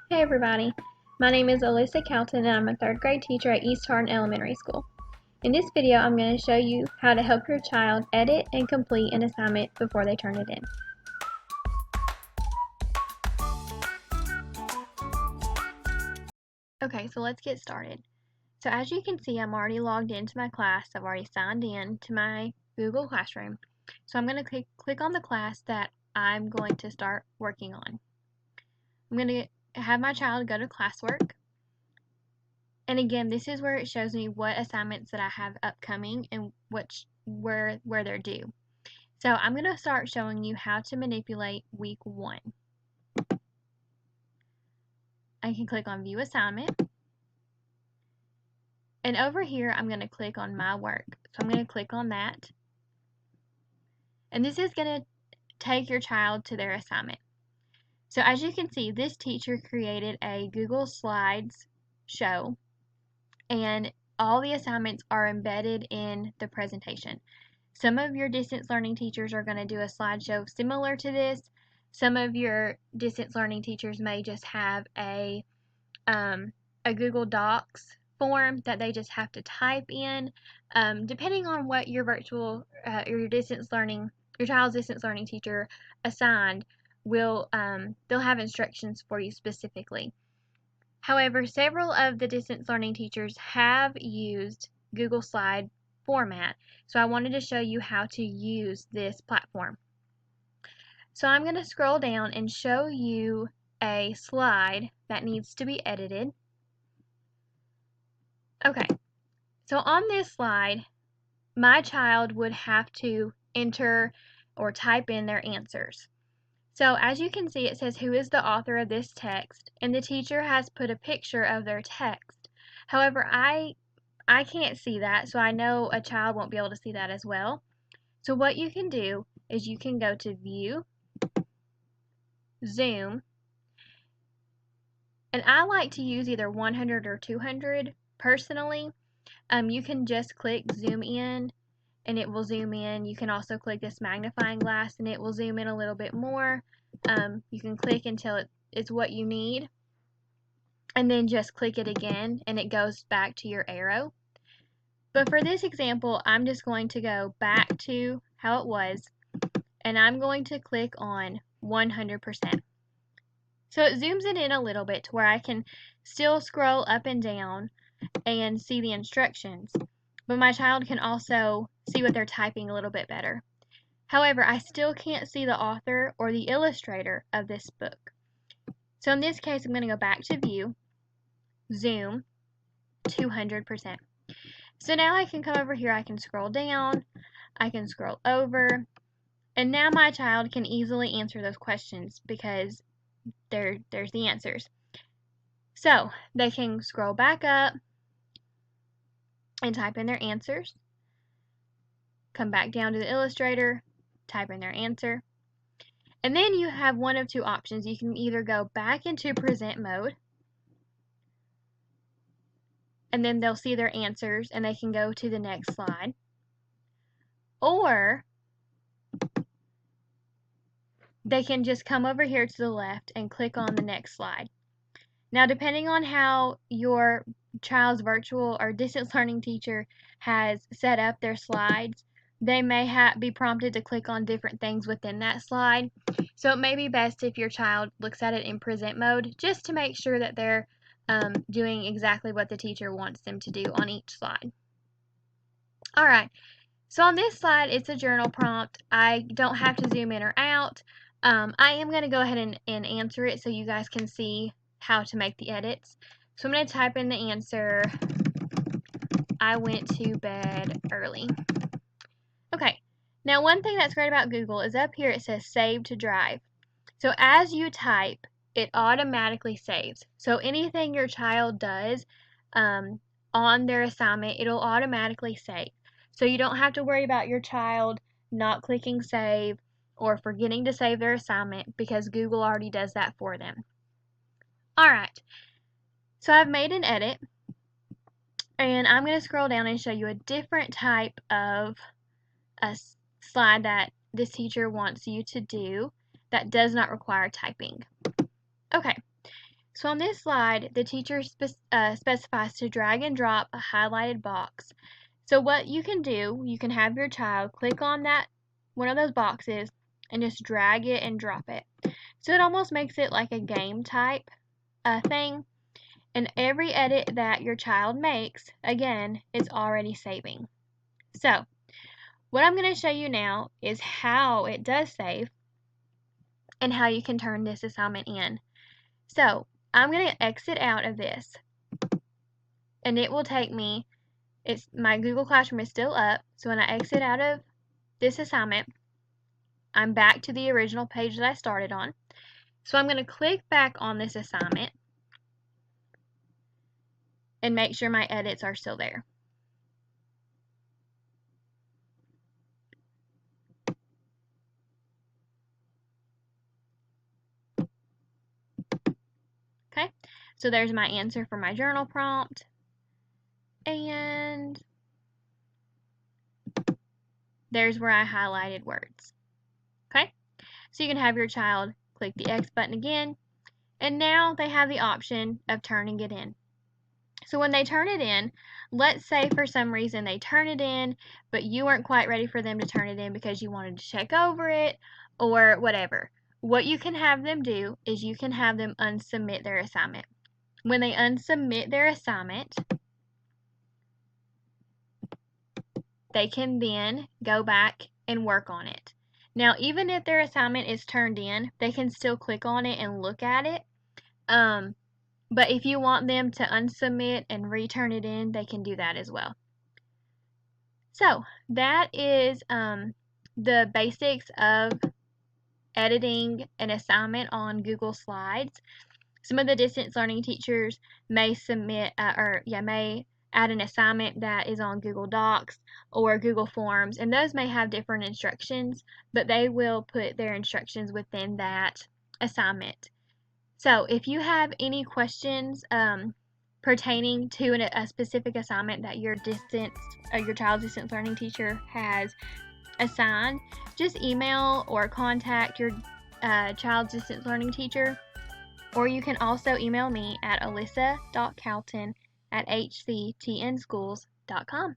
Hey everybody, my name is Alyssa Calton and I'm a 3rd grade teacher at East Hardin Elementary School. In this video, I'm going to show you how to help your child edit and complete an assignment before they turn it in. Okay, so let's get started. So as you can see, I'm already logged into my class. I've already signed in to my Google Classroom. So I'm going to click on the class that I'm going to start working on. I'm going to have my child go to classwork. And again, this is where it shows me what assignments that I have upcoming and where they're due. So I'm going to start showing you how to manipulate week 1. I can click on View Assignment. And over here, I'm going to click on My Work. So I'm going to click on that. And this is going to take your child to their assignment. So as you can see, this teacher created a Google Slides show, and all the assignments are embedded in the presentation. Some of your distance learning teachers are going to do a slideshow similar to this. Some of your distance learning teachers may just have a Google Docs form that they just have to type in. Depending on what your your child's distance learning teacher assigned, they'll have instructions for you specifically. However, several of the distance learning teachers have used Google Slide format, so I wanted to show you how to use this platform. So I'm going to scroll down and show you a slide that needs to be edited. Okay, so on this slide, my child would have to enter or type in their answers. So as you can see, it says who is the author of this text, and the teacher has put a picture of their text. However, I can't see that, so I know a child won't be able to see that as well. So what you can do is you can go to View, Zoom, and I like to use either 100 or 200 personally. You can just click Zoom in and it will zoom in. You can also click this magnifying glass and it will zoom in a little bit more. You can click until it's what you need, and then just click it again and it goes back to your arrow. But for this example, I'm just going to go back to how it was, and I'm going to click on 100%. So it zooms it in a little bit to where I can still scroll up and down and see the instructions, but my child can also see what they're typing a little bit better. However, I still can't see the author or the illustrator of this book. So in this case, I'm going to go back to View, Zoom, 200%. So now I can come over here, I can scroll down, I can scroll over, and now my child can easily answer those questions because there's the answers. So they can scroll back up and type in their answers, come back down to the illustrator, type in their answer, and then you have one of two options. You can either go back into present mode, and then they'll see their answers and they can go to the next slide, or they can just come over here to the left and click on the next slide. Now, depending on how your child's virtual or distance learning teacher has set up their slides, they may be prompted to click on different things within that slide. So it may be best if your child looks at it in present mode just to make sure that they're doing exactly what the teacher wants them to do on each slide. Alright, so on this slide, it's a journal prompt. I don't have to zoom in or out. I am going to go ahead and answer it so you guys can see how to make the edits. So I'm going to type in the answer, I went to bed early. Okay, now one thing that's great about Google is up here it says save to drive. So as you type, it automatically saves. So anything your child does on their assignment, it'll automatically save. So you don't have to worry about your child not clicking save or forgetting to save their assignment because Google already does that for them. Alright, so I've made an edit, and I'm going to scroll down and show you a different type of a slide that this teacher wants you to do that does not require typing. Okay, So on this slide, the teacher specifies to drag and drop a highlighted box. So what you can do, you can have your child click on that one of those boxes and just drag it and drop it. So it almost makes it like a game type thing. And every edit that your child makes, again, it's already saving. So what I'm going to show you now is how it does save and how you can turn this assignment in. So I'm going to exit out of this, and it will take me, my Google Classroom is still up, so when I exit out of this assignment, I'm back to the original page that I started on. So I'm going to click back on this assignment and make sure my edits are still there. Okay, so there's my answer for my journal prompt, and there's where I highlighted words. Okay, so you can have your child click the X button again, and now they have the option of turning it in. So when they turn it in, let's say for some reason they turn it in, but you weren't quite ready for them to turn it in because you wanted to check over it or whatever. What you can have them do is you can have them unsubmit their assignment. When they unsubmit their assignment, they can then go back and work on it. Now, even if their assignment is turned in, they can still click on it and look at it. But if you want them to unsubmit and return it in, they can do that as well. So that is the basics of editing an assignment on Google Slides. Some of the distance learning teachers may may add an assignment that is on Google Docs or Google Forms, and those may have different instructions, but they will put their instructions within that assignment. So if you have any questions pertaining to a specific assignment that your child's distance learning teacher has assigned, just email or contact your child's distance learning teacher, or you can also email me at alyssa.calton@hctnschools.com.